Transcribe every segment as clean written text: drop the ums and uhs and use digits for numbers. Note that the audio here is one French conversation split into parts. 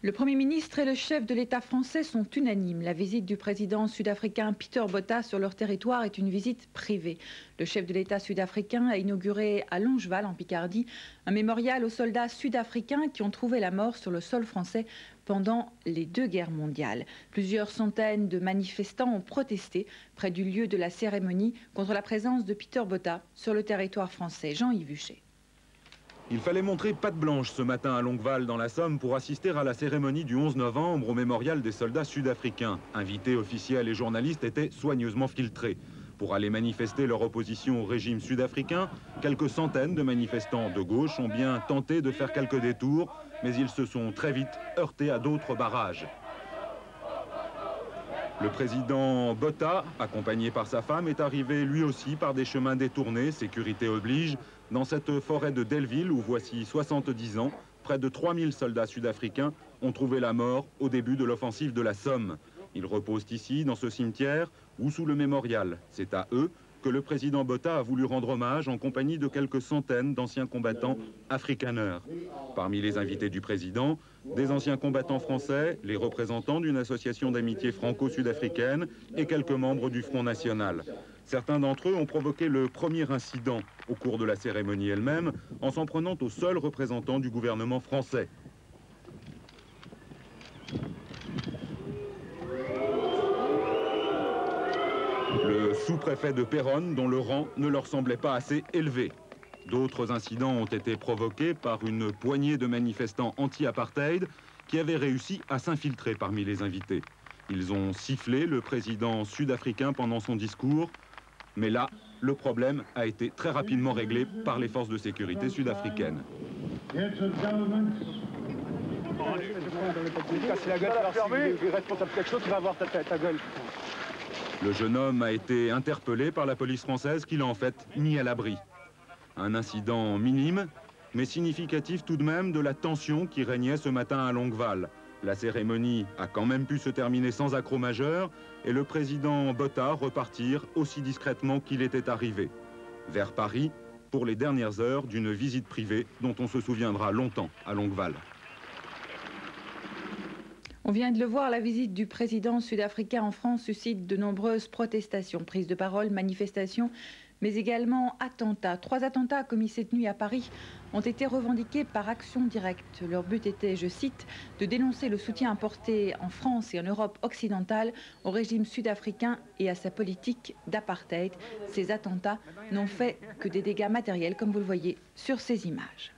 Le Premier ministre et le chef de l'État français sont unanimes. La visite du président sud-africain Peter Botha sur leur territoire est une visite privée. Le chef de l'État sud-africain a inauguré à Longeval, en Picardie, un mémorial aux soldats sud-africains qui ont trouvé la mort sur le sol français pendant les 2 guerres mondiales. Plusieurs centaines de manifestants ont protesté près du lieu de la cérémonie contre la présence de Peter Botha sur le territoire français. Jean-Yves Huchet. Il fallait montrer patte blanche ce matin à Longueval dans la Somme pour assister à la cérémonie du 11 novembre au mémorial des soldats sud-africains. Invités, officiels et journalistes étaient soigneusement filtrés. Pour aller manifester leur opposition au régime sud-africain, quelques centaines de manifestants de gauche ont bien tenté de faire quelques détours, mais ils se sont très vite heurtés à d'autres barrages. Le président Botha, accompagné par sa femme, est arrivé lui aussi par des chemins détournés, sécurité oblige, dans cette forêt de Delville où voici 70 ans, près de 3000 soldats sud-africains ont trouvé la mort au début de l'offensive de la Somme. Ils reposent ici, dans ce cimetière ou sous le mémorial. C'est à eux que le président Botha a voulu rendre hommage en compagnie de quelques centaines d'anciens combattants afrikaners. Parmi les invités du président, des anciens combattants français, les représentants d'une association d'amitié franco-sud-africaine et quelques membres du Front National. Certains d'entre eux ont provoqué le premier incident au cours de la cérémonie elle-même en s'en prenant au seul représentant du gouvernement français. Le sous-préfet de Péronne, dont le rang ne leur semblait pas assez élevé. D'autres incidents ont été provoqués par une poignée de manifestants anti-apartheid qui avaient réussi à s'infiltrer parmi les invités. Ils ont sifflé le président sud-africain pendant son discours, mais là, le problème a été très rapidement réglé par les forces de sécurité sud-africaines. Le jeune homme a été interpellé par la police française qui l'a en fait mis à l'abri. Un incident minime, mais significatif tout de même de la tension qui régnait ce matin à Longueval. La cérémonie a quand même pu se terminer sans accroc majeur et le président Botha repartir aussi discrètement qu'il était arrivé. Vers Paris, pour les dernières heures d'une visite privée dont on se souviendra longtemps à Longueval. On vient de le voir, la visite du président sud-africain en France suscite de nombreuses protestations, prises de parole, manifestations, mais également attentats. 3 attentats commis cette nuit à Paris ont été revendiqués par Action Directe. Leur but était, je cite, de dénoncer le soutien apporté en France et en Europe occidentale au régime sud-africain et à sa politique d'apartheid. Ces attentats n'ont fait que des dégâts matériels, comme vous le voyez sur ces images.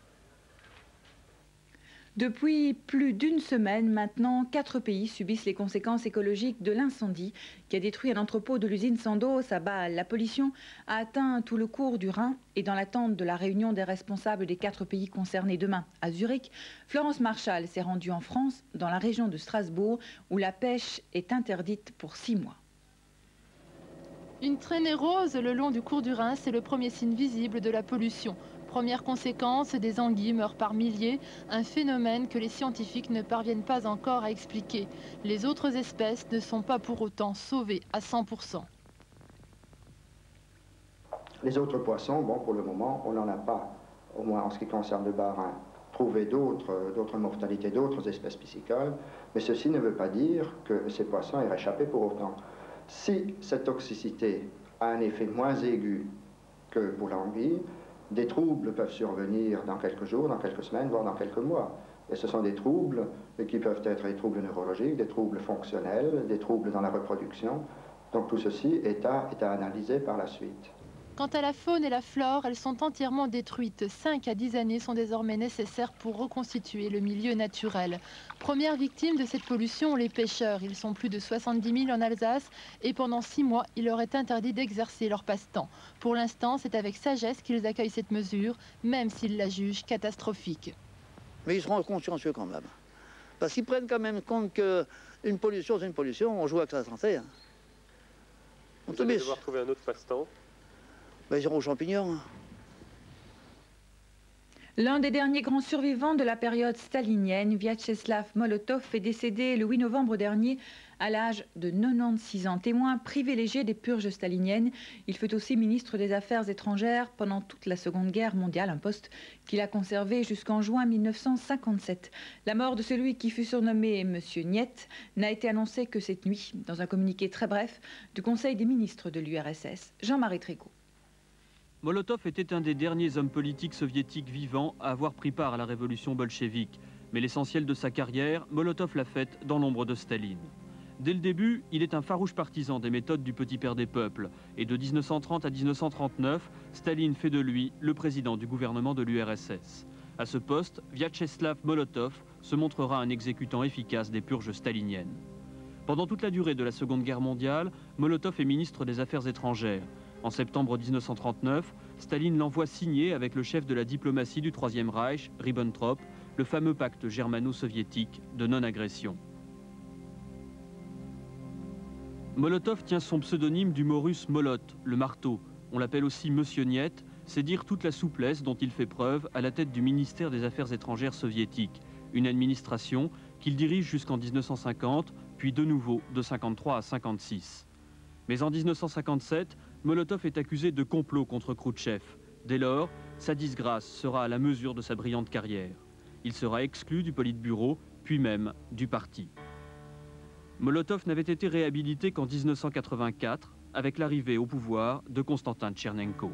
Depuis plus d'une semaine maintenant, 4 pays subissent les conséquences écologiques de l'incendie qui a détruit un entrepôt de l'usine Sandoz à Bâle. La pollution a atteint tout le cours du Rhin et dans l'attente de la réunion des responsables des 4 pays concernés demain à Zurich, Florence Marchal s'est rendue en France, dans la région de Strasbourg, où la pêche est interdite pour 6 mois. Une traînée rose le long du cours du Rhin, c'est le premier signe visible de la pollution. Première conséquence, des anguilles meurent par milliers, un phénomène que les scientifiques ne parviennent pas encore à expliquer. Les autres espèces ne sont pas pour autant sauvées à 100%. Les autres poissons, bon, pour le moment, on n'en a pas, au moins en ce qui concerne le bas-Rhin, trouvé d'autres mortalités, d'autres espèces piscicoles, mais ceci ne veut pas dire que ces poissons aient réchappé pour autant. Si cette toxicité a un effet moins aigu que pour l'anguille, des troubles peuvent survenir dans quelques jours, dans quelques semaines, voire dans quelques mois. Et ce sont des troubles qui peuvent être des troubles neurologiques, des troubles fonctionnels, des troubles dans la reproduction. Donc tout ceci est à analyser par la suite. Quant à la faune et la flore, elles sont entièrement détruites. 5 à 10 années sont désormais nécessaires pour reconstituer le milieu naturel. Première victime de cette pollution, les pêcheurs. Ils sont plus de 70 000 en Alsace et pendant 6 mois, il leur est interdit d'exercer leur passe-temps. Pour l'instant, c'est avec sagesse qu'ils accueillent cette mesure, même s'ils la jugent catastrophique. Mais ils seront consciencieux quand même. Parce qu'ils prennent quand même compte qu'une pollution, c'est une pollution, on joue avec sa santé. Hein. Vous allez devoir trouver un autre passe-temps. Ben, ils iront aux champignons. L'un des derniers grands survivants de la période stalinienne, Vyacheslav Molotov, est décédé le 8 novembre dernier à l'âge de 96 ans. Témoin privilégié des purges staliniennes, il fut aussi ministre des Affaires étrangères pendant toute la Seconde Guerre mondiale, un poste qu'il a conservé jusqu'en juin 1957. La mort de celui qui fut surnommé Monsieur Niet n'a été annoncée que cette nuit, dans un communiqué très bref du Conseil des ministres de l'URSS. Jean-Marie Tricot. Molotov était un des derniers hommes politiques soviétiques vivants à avoir pris part à la révolution bolchevique. Mais l'essentiel de sa carrière, Molotov l'a faite dans l'ombre de Staline. Dès le début, il est un farouche partisan des méthodes du petit père des peuples. Et de 1930 à 1939, Staline fait de lui le président du gouvernement de l'URSS. À ce poste, Vyacheslav Molotov se montrera un exécutant efficace des purges staliniennes. Pendant toute la durée de la Seconde Guerre mondiale, Molotov est ministre des Affaires étrangères. En septembre 1939, Staline l'envoie signer avec le chef de la diplomatie du Troisième Reich, Ribbentrop, le fameux pacte germano-soviétique de non-agression. Molotov tient son pseudonyme du mot russe Molot, le marteau. On l'appelle aussi Monsieur Niet, c'est dire toute la souplesse dont il fait preuve à la tête du ministère des Affaires étrangères soviétique, une administration qu'il dirige jusqu'en 1950, puis de nouveau de 1953 à 1956. Mais en 1957, Molotov est accusé de complot contre Khrouchtchev. Dès lors, sa disgrâce sera à la mesure de sa brillante carrière. Il sera exclu du Politburo, puis même du parti. Molotov n'avait été réhabilité qu'en 1984, avec l'arrivée au pouvoir de Konstantin Tchernenko.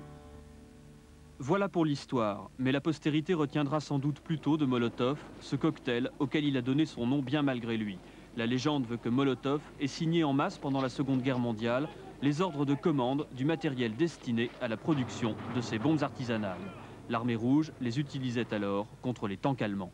Voilà pour l'histoire, mais la postérité retiendra sans doute plutôt de Molotov ce cocktail auquel il a donné son nom bien malgré lui. La légende veut que Molotov ait signé en masse pendant la Seconde Guerre mondiale les ordres de commande du matériel destiné à la production de ces bombes artisanales. L'armée rouge les utilisait alors contre les tanks allemands.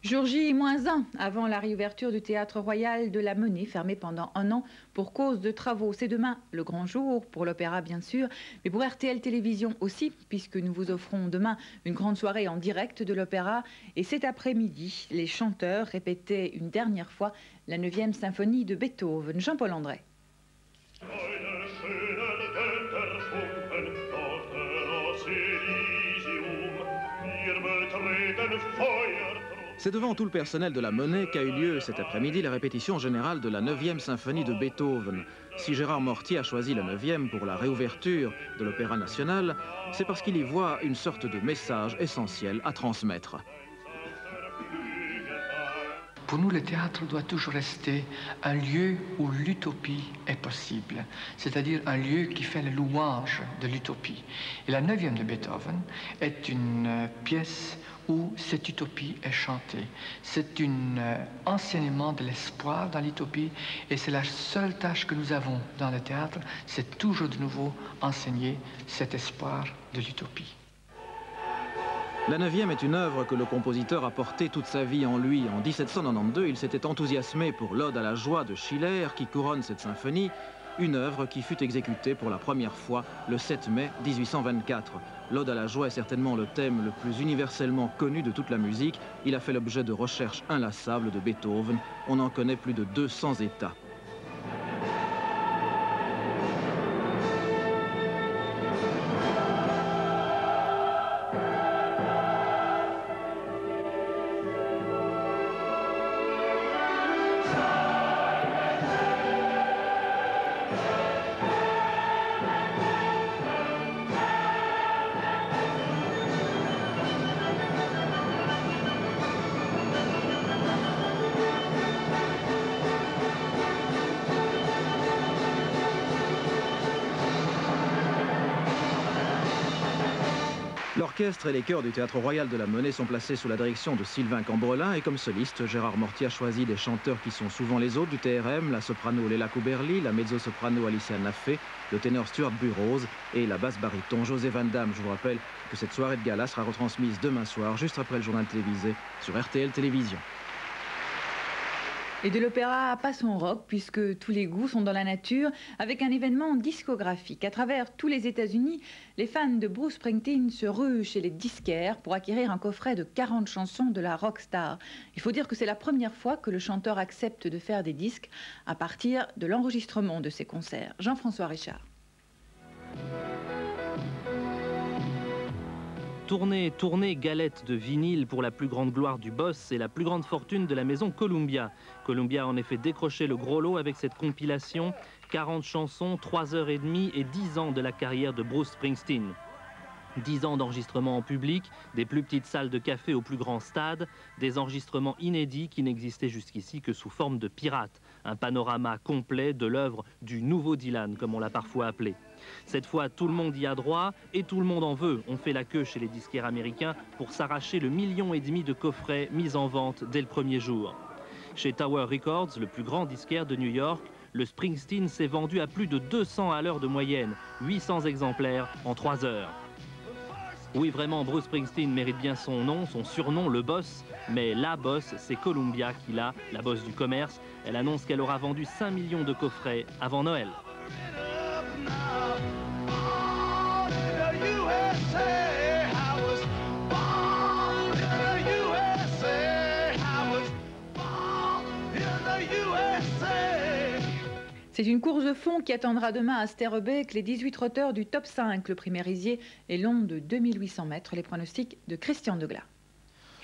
Jour J-1 avant la réouverture du Théâtre Royal de la Monnaie, fermé pendant un an pour cause de travaux. C'est demain le grand jour pour l'opéra bien sûr, mais pour RTL Télévision aussi, puisque nous vous offrons demain une grande soirée en direct de l'opéra. Et cet après-midi, les chanteurs répétaient une dernière fois la 9e symphonie de Beethoven. Jean-Paul André. C'est devant tout le personnel de la Monnaie qu'a eu lieu cet après-midi la répétition générale de la 9e symphonie de Beethoven. Si Gérard Mortier a choisi la 9e pour la réouverture de l'Opéra national, c'est parce qu'il y voit une sorte de message essentiel à transmettre. Pour nous, le théâtre doit toujours rester un lieu où l'utopie est possible, c'est-à-dire un lieu qui fait la louange de l'utopie. Et la 9e de Beethoven est une pièce où cette utopie est chantée. C'est un enseignement de l'espoir dans l'utopie et c'est la seule tâche que nous avons dans le théâtre, c'est toujours de nouveau enseigner cet espoir de l'utopie. La 9e est une œuvre que le compositeur a portée toute sa vie en lui. En 1792, il s'était enthousiasmé pour l'Ode à la joie de Schiller qui couronne cette symphonie, une œuvre qui fut exécutée pour la première fois le 7 mai 1824. L'Ode à la joie est certainement le thème le plus universellement connu de toute la musique. Il a fait l'objet de recherches inlassables de Beethoven. On en connaît plus de 200 états. L'orchestre et les chœurs du Théâtre Royal de la Monnaie sont placés sous la direction de Sylvain Cambrelin et comme soliste, Gérard Mortier a choisi des chanteurs qui sont souvent les autres du TRM, la soprano Léla Couberly, la mezzo-soprano Alicia Naffé, le ténor Stuart Burroughs et la basse-baryton José Van Damme. Je vous rappelle que cette soirée de gala sera retransmise demain soir, juste après le journal télévisé, sur RTL Télévision. Et de l'opéra passons au rock, puisque tous les goûts sont dans la nature, avec un événement discographique. À travers tous les États-Unis, les fans de Bruce Springsteen se ruent chez les disquaires pour acquérir un coffret de 40 chansons de la rockstar. Il faut dire que c'est la première fois que le chanteur accepte de faire des disques à partir de l'enregistrement de ses concerts. Jean-François Richard. Tournez, tournez, galette de vinyle pour la plus grande gloire du boss et la plus grande fortune de la maison Columbia. Columbia a en effet décroché le gros lot avec cette compilation. 40 chansons, 3h30 et 10 ans de la carrière de Bruce Springsteen. 10 ans d'enregistrement en public, des plus petites salles de café aux plus grands stades, des enregistrements inédits qui n'existaient jusqu'ici que sous forme de pirates. Un panorama complet de l'œuvre du nouveau Dylan, comme on l'a parfois appelé. Cette fois, tout le monde y a droit et tout le monde en veut. On fait la queue chez les disquaires américains pour s'arracher le 1,5 million de coffrets mis en vente dès le premier jour. Chez Tower Records, le plus grand disquaire de New York, le Springsteen s'est vendu à plus de 200 à l'heure de moyenne, 800 exemplaires en 3 heures. Oui, vraiment, Bruce Springsteen mérite bien son nom, son surnom, le boss. Mais la boss, c'est Columbia qui l'a, la boss du commerce. Elle annonce qu'elle aura vendu 5 millions de coffrets avant Noël. C'est une course de fond qui attendra demain à Sterrebeek les 18 trotteurs du top 5. Le prix Mérisier est long de 2800 mètres. Les pronostics de Christian Deglas.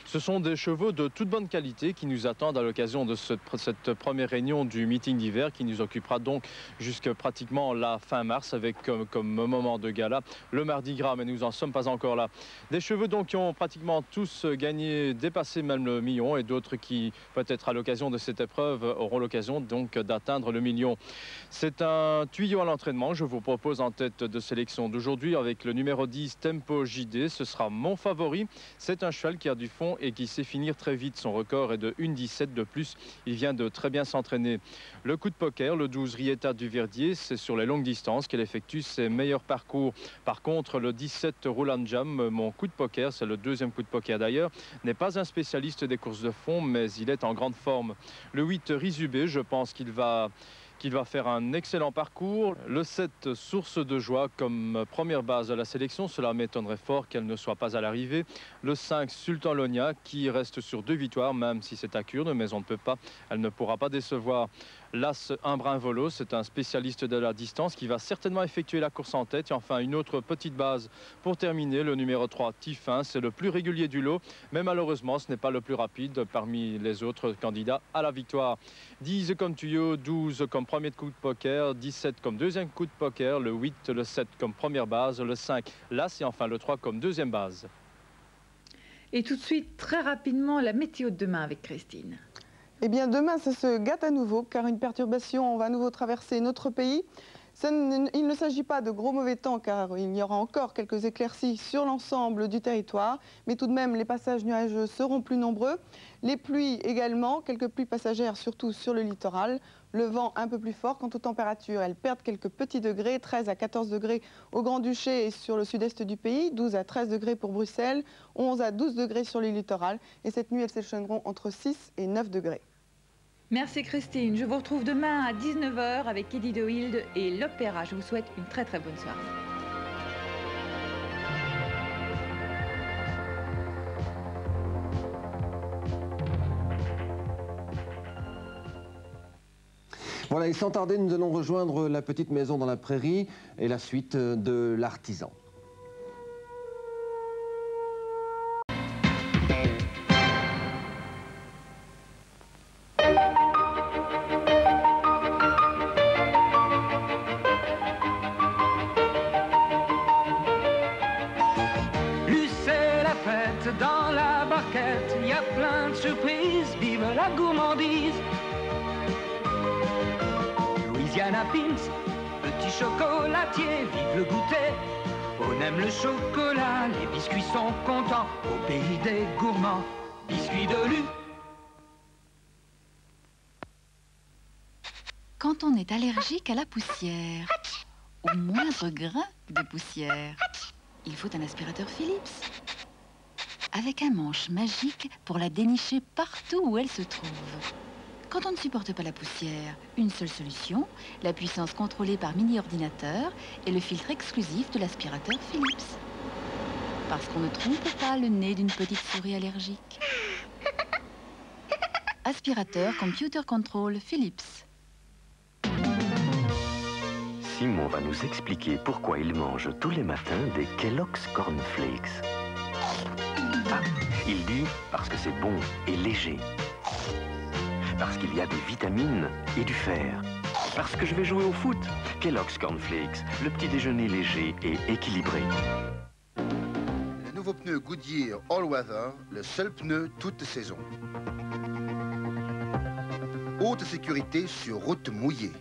Ce sont des chevaux de toute bonne qualité qui nous attendent à l'occasion de cette première réunion du meeting d'hiver qui nous occupera donc jusqu'à pratiquement la fin mars avec comme moment de gala le Mardi Gras, mais nous n'en sommes pas encore là. Des chevaux donc qui ont pratiquement tous gagné, dépassé même le million et d'autres qui peut-être à l'occasion de cette épreuve auront l'occasion donc d'atteindre le million. C'est un tuyau à l'entraînement que je vous propose en tête de sélection d'aujourd'hui avec le numéro 10 Tempo JD. Ce sera mon favori. C'est un cheval qui a du fond et qui sait finir très vite. Son record est de 1,17 de plus. Il vient de très bien s'entraîner. Le coup de poker, le 12 Rieta du Verdier, c'est sur les longues distances qu'elle effectue ses meilleurs parcours. Par contre, le 17 Roland Jam, mon coup de poker, c'est le deuxième coup de poker d'ailleurs, n'est pas un spécialiste des courses de fond, mais il est en grande forme. Le 8 Rizubé, je pense qu'il va faire un excellent parcours. Le 7, Source de joie comme première base de la sélection. Cela m'étonnerait fort qu'elle ne soit pas à l'arrivée. Le 5, Sultan Lonia, qui reste sur 2 victoires, même si c'est à Kurde, mais on ne peut pas, elle ne pourra pas décevoir. L'As Imbrin Volo, c'est un spécialiste de la distance qui va certainement effectuer la course en tête. Et enfin, une autre petite base pour terminer, le numéro 3, Tiffin. C'est le plus régulier du lot, mais malheureusement, ce n'est pas le plus rapide parmi les autres candidats à la victoire. 10 comme tuyau, 12 comme premier coup de poker, 17 comme deuxième coup de poker, le 8, le 7 comme première base, le 5, l'As et enfin le 3 comme deuxième base. Et tout de suite, très rapidement, la météo de demain avec Christine. Eh bien, demain, ça se gâte à nouveau, car une perturbation va à nouveau traverser notre pays. Il ne s'agit pas de gros mauvais temps, car il y aura encore quelques éclaircies sur l'ensemble du territoire. Mais tout de même, les passages nuageux seront plus nombreux. Les pluies également, quelques pluies passagères, surtout sur le littoral. Le vent un peu plus fort. Quant aux températures, elles perdent quelques petits degrés, 13 à 14 degrés au Grand-Duché et sur le sud-est du pays, 12 à 13 degrés pour Bruxelles, 11 à 12 degrés sur le littoral. Et cette nuit, elles s'échelonneront entre 6 et 9 degrés. Merci Christine. Je vous retrouve demain à 19 h avec Eddie De Wilde et l'Opéra. Je vous souhaite une très très bonne soirée. Voilà, et sans tarder, nous allons rejoindre la petite maison dans la prairie et la suite de l'artisan. Dans la barquette, il y a plein de surprises, vive la gourmandise. Louisiana Pins, petit chocolatier, vive le goûter. On aime le chocolat, les biscuits sont contents, au pays des gourmands, biscuits de Lu. Quand on est allergique à la poussière, au moindre grain de poussière, il faut un aspirateur Philips. Avec un manche magique pour la dénicher partout où elle se trouve. Quand on ne supporte pas la poussière, une seule solution, la puissance contrôlée par mini-ordinateur et le filtre exclusif de l'aspirateur Philips. Parce qu'on ne trompe pas le nez d'une petite souris allergique. Aspirateur Computer Control Philips. Simon va nous expliquer pourquoi il mange tous les matins des Kellogg's Cornflakes. Il dit parce que c'est bon et léger. Parce qu'il y a des vitamines et du fer. Parce que je vais jouer au foot. Kellogg's Cornflakes, le petit déjeuner léger et équilibré. Le nouveau pneu Goodyear All Weather, le seul pneu toute saison. Haute sécurité sur route mouillée.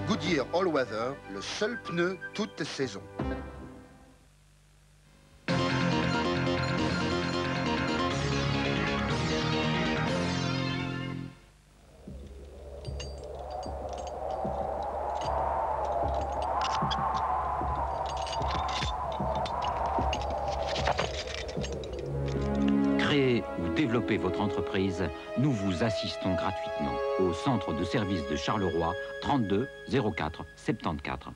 Goodyear All Weather, le seul pneu toute saison. Créer ou développer votre entreprise, nous vous assistons gratuitement au centre de service de Charleroi, 32 04 74.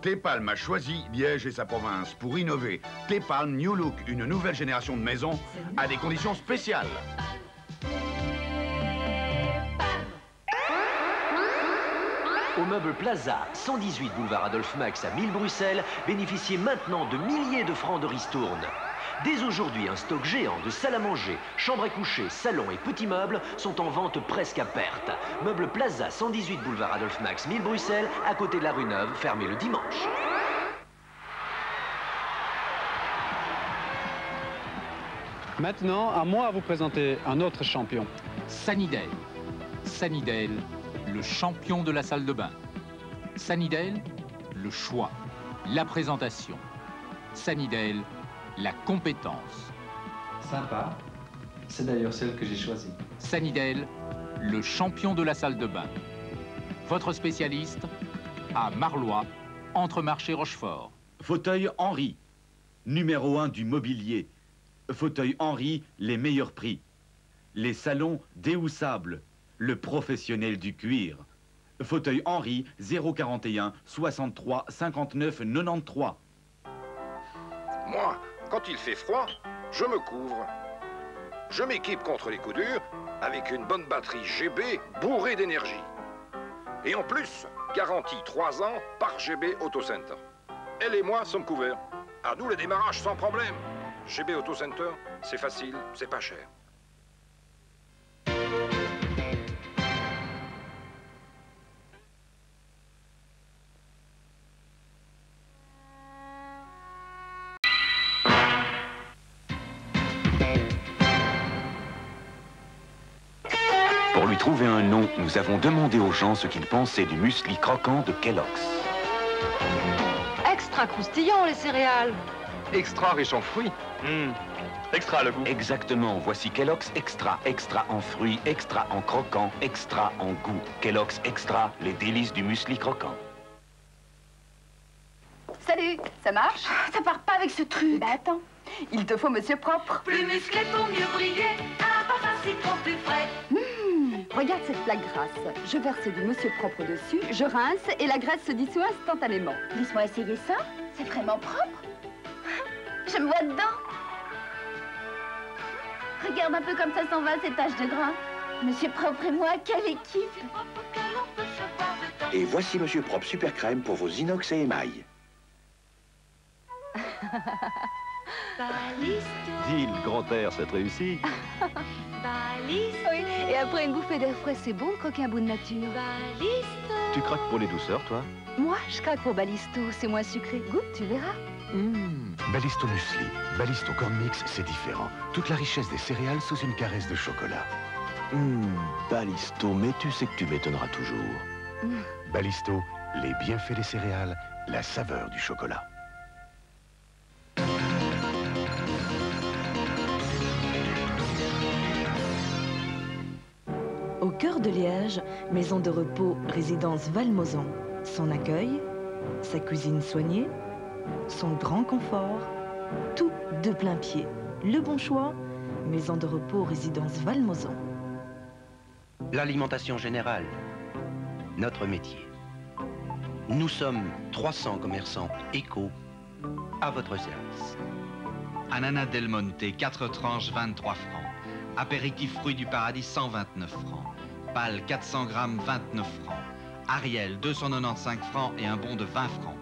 Clépalme a choisi Liège et sa province pour innover. Clépalme New Look, une nouvelle génération de maisons à des conditions spéciales. Au meuble Plaza, 118 boulevard Adolphe Max à 1000 Bruxelles, bénéficiez maintenant de milliers de francs de ristourne. Dès aujourd'hui, un stock géant de salle à manger, chambre à coucher, salon et petits meubles sont en vente presque à perte. Meuble Plaza, 118 boulevard Adolphe Max, 1000 Bruxelles, à côté de la rue Neuve, fermé le dimanche. Maintenant, à moi à vous présenter un autre champion. Sanidel. Sanidel, le champion de la salle de bain. Sanidel, le choix, la présentation. Sanidel, la compétence. Sympa. C'est d'ailleurs celle que j'ai choisie. Sanidel, le champion de la salle de bain. Votre spécialiste à Marlois, entre Marché Rochefort. Fauteuil Henri, numéro 1 du mobilier. Fauteuil Henri, les meilleurs prix. Les salons Déhoussable, le professionnel du cuir. Fauteuil Henri, 041 63 59 93. Moi, quand il fait froid, je me couvre. Je m'équipe contre les coups durs avec une bonne batterie GB bourrée d'énergie. Et en plus, garantie 3 ans par GB Auto Center. Elle et moi sommes couverts. À nous le démarrage sans problème. GB Auto Center, c'est facile, c'est pas cher. Pour lui trouver un nom, nous avons demandé aux gens ce qu'ils pensaient du muesli croquant de Kellogg's. Extra croustillant, les céréales. Extra riche en fruits. Extra le goût. Exactement. Voici Kellogg's Extra. Extra en fruits, extra en croquant, extra en goût. Kellogg's Extra, les délices du muesli croquant. Salut, ça marche? Ça part pas avec ce truc. Bah attends, il te faut monsieur propre. Plus musclé pour mieux briller, un parfum citron plus frais. Regarde cette plaque grasse. Je verse du monsieur propre dessus, je rince et la graisse se dissout instantanément. Laisse-moi essayer ça. C'est vraiment propre. Je me vois dedans. Regarde un peu comme ça s'en va, ces taches de gras. Monsieur propre et moi, quelle équipe! Et voici Monsieur Propre Super Crème pour vos inox et émail. Dis, le grand air, c'est réussi. Oui, et après une bouffée d'air frais, c'est bon de croquer un bout de nature. Tu craques pour les douceurs, toi? Moi, je craque pour Balisto, c'est moins sucré. Goûte, tu verras. Balisto Muesli, Balisto Corn Mix, c'est différent. Toute la richesse des céréales sous une caresse de chocolat. Balisto, mais tu sais que tu m'étonneras toujours. Balisto, les bienfaits des céréales, la saveur du chocolat. Au cœur de Liège, maison de repos, résidence Valmozan. Son accueil, sa cuisine soignée, son grand confort, tout de plein pied. Le bon choix, maison de repos, résidence Valmozan. L'alimentation générale, notre métier. Nous sommes 300 commerçants éco à votre service. Ananas Del Monte, 4 tranches, 23 francs. Apéritif fruits du paradis, 129 francs. Pâle, 400 grammes, 29 francs. Ariel, 295 francs et un bon de 20 francs.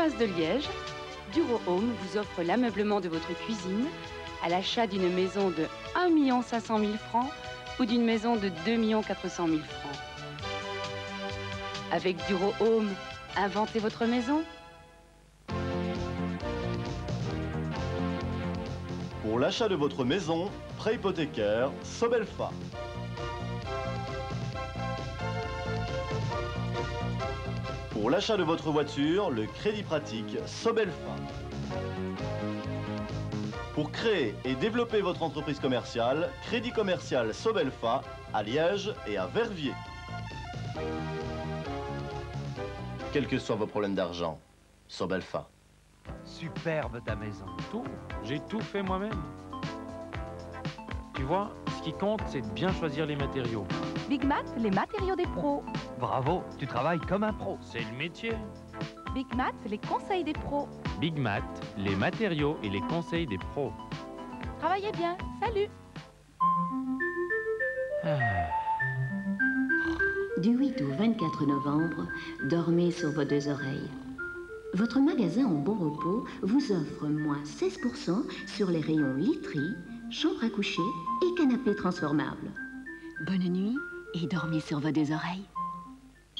province de Liège, Duro Home vous offre l'ameublement de votre cuisine à l'achat d'une maison de 1 500 000 francs ou d'une maison de 2 400 000 francs. Avec Duro Home, inventez votre maison. Pour l'achat de votre maison, prêt hypothécaire, Sobelfa. Pour l'achat de votre voiture, le crédit pratique, Sobelfa. Pour créer et développer votre entreprise commerciale, crédit commercial Sobelfa à Liège et à Verviers. Quels que soient vos problèmes d'argent, Sobelfa. Superbe ta maison. Tout, j'ai tout fait moi-même. Tu vois, ce qui compte, c'est de bien choisir les matériaux. Big Mat, les matériaux des pros. Bravo, tu travailles comme un pro. C'est le métier. Big Mat, les conseils des pros. Big Mat, les matériaux et les conseils des pros. Travaillez bien, salut. Du 8 au 24 novembre, dormez sur vos deux oreilles. Votre magasin en bon repos vous offre moins 16% sur les rayons literie, chambre à coucher et canapé transformable. Bonne nuit et dormez sur vos deux oreilles.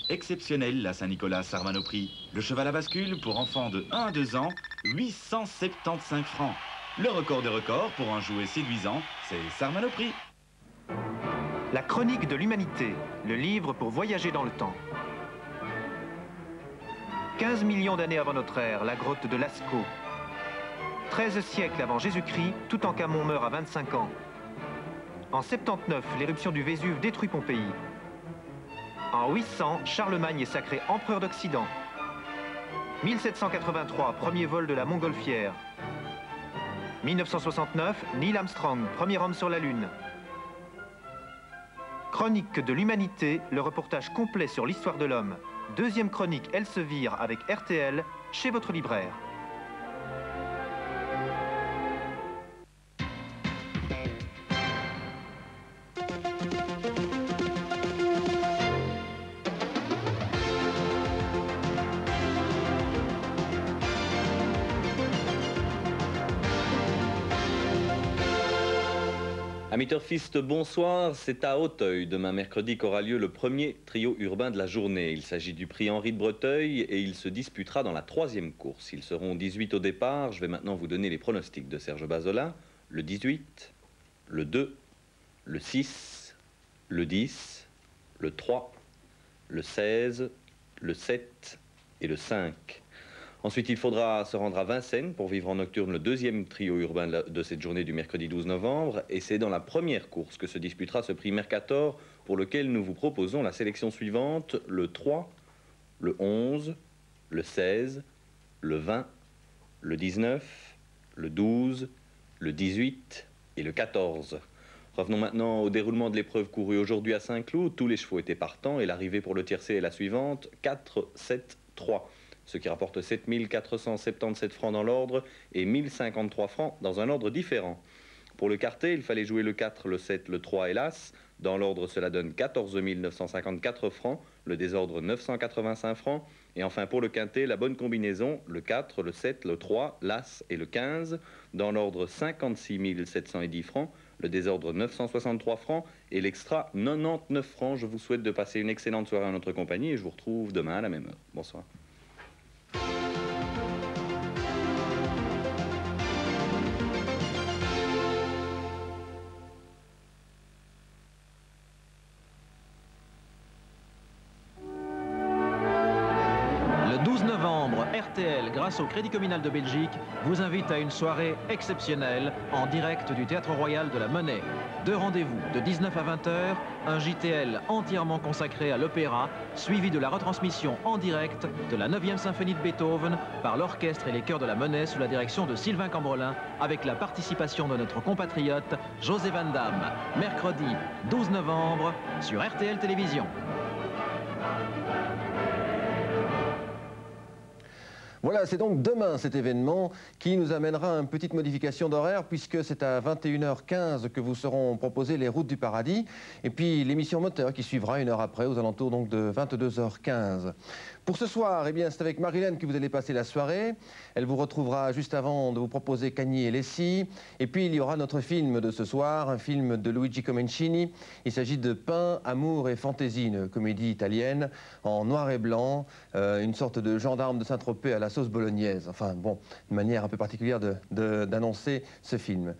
Exceptionnel, la Saint-Nicolas Sarmanoprix. Le cheval à bascule pour enfants de 1 à 2 ans, 875 francs. Le record des records pour un jouet séduisant, c'est Sarmanoprix. La chronique de l'humanité, le livre pour voyager dans le temps. 15 millions d'années avant notre ère, la grotte de Lascaux. 13 siècles avant Jésus-Christ, Toutankhamon meurt à 25 ans. En 79, l'éruption du Vésuve détruit Pompéi. En 800, Charlemagne est sacré empereur d'Occident. 1783, premier vol de la Montgolfière. 1969, Neil Armstrong, premier homme sur la Lune. Chronique de l'humanité, le reportage complet sur l'histoire de l'homme. Deuxième chronique Elsevier avec RTL, chez votre libraire. Amis turfistes, bonsoir. C'est à Auteuil, demain mercredi, qu'aura lieu le premier trio urbain de la journée. Il s'agit du prix Henri de Breteuil et il se disputera dans la 3e course. Ils seront 18 au départ. Je vais maintenant vous donner les pronostics de Serge Bazola. Le 18, le 2, le 6, le 10, le 3, le 16, le 7 et le 5. Ensuite, il faudra se rendre à Vincennes pour vivre en nocturne le 2e trio urbain de cette journée du mercredi 12 novembre. Et c'est dans la première course que se disputera ce prix Mercator, pour lequel nous vous proposons la sélection suivante: le 3, le 11, le 16, le 20, le 19, le 12, le 18 et le 14. Revenons maintenant au déroulement de l'épreuve courue aujourd'hui à Saint-Cloud. Tous les chevaux étaient partants et l'arrivée pour le tiercé est la suivante: 4, 7, 3. Ce qui rapporte 7 477 francs dans l'ordre et 1053 francs dans un ordre différent. Pour le quartet, il fallait jouer le 4, le 7, le 3 et l'As. Dans l'ordre, cela donne 14 954 francs, le désordre 985 francs. Et enfin, pour le quintet, la bonne combinaison, le 4, le 7, le 3, l'As et le 15. Dans l'ordre, 56 710 francs, le désordre 963 francs et l'extra 99 francs. Je vous souhaite de passer une excellente soirée en notre compagnie et je vous retrouve demain à la même heure. Bonsoir. Le 12 novembre, RTL, grâce au Crédit Communal de Belgique, vous invite à une soirée exceptionnelle en direct du Théâtre Royal de la Monnaie. 2 rendez-vous de 19 à 20h, un JTL entièrement consacré à l'opéra, suivi de la retransmission en direct de la 9e symphonie de Beethoven par l'orchestre et les chœurs de la Monnaie sous la direction de Sylvain Cambrelin, avec la participation de notre compatriote José Van Damme. Mercredi 12 novembre sur RTL Télévision. Voilà, c'est donc demain cet événement qui nous amènera à une petite modification d'horaire puisque c'est à 21h15 que vous seront proposées les routes du paradis et puis l'émission moteur qui suivra 1 heure après aux alentours donc de 22h15. Pour ce soir, eh bien, c'est avec Marilyn que vous allez passer la soirée. Elle vous retrouvera juste avant de vous proposer Cagni et Lessie. Et puis, il y aura notre film de ce soir, un film de Luigi Comencini. Il s'agit de Pain, Amour et Fantaisie, une comédie italienne en noir et blanc, une sorte de gendarme de Saint-Tropez à la sauce bolognaise. Enfin, bon, une manière un peu particulière d'annoncer ce film.